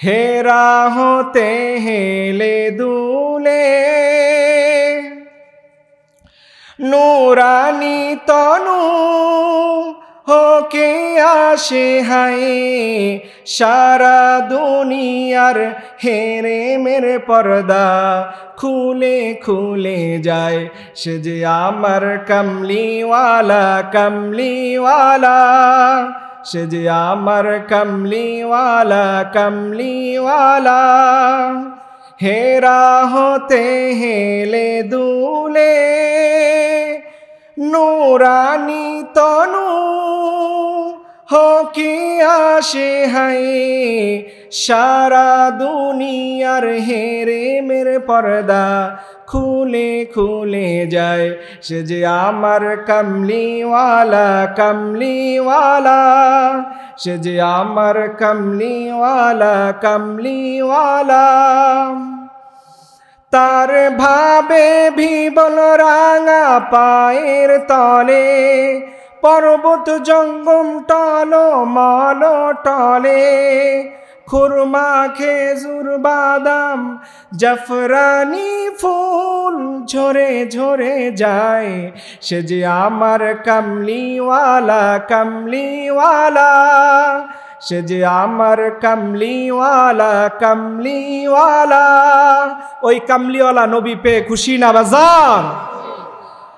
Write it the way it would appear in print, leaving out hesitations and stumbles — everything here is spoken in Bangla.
হেরা হতে হেলে দুলে নুরানি তনু হোকে আসে হায় সারা দুনিয়ার হেরে মেরে পর্দা খুলে খুলে যায় সে যে আমার কমলিওয়ালা কমলিওয়ালা সে যে আমার কমলিওয়ালা কমলিওয়ালা হেরা হতে হেলে দুলে নুরানি তনু হোকে আসে হায় সারা দুনিয়ার হেরে মেরে পর্দা খুলে খুলে যায় সে যে আমার কমলিওয়ালা কমলিওয়ালা সে যে আমার কমলিওয়ালা কমলিওয়ালা তার ভাবে ভিবল রাঙা পায়ের তলে পর্বত জঙ্গম টল মল টলে খুরমা খেজুর বাদাম জাফরানি ফুল ঝরে ঝরে যায় সে যে আমার কমলিওয়ালা কমলিওয়ালা সে যে আমার কমলিওয়ালা কমলিওয়ালা ওই কমলিওয়ালা নবী পেয়ে খুশি না বাজার।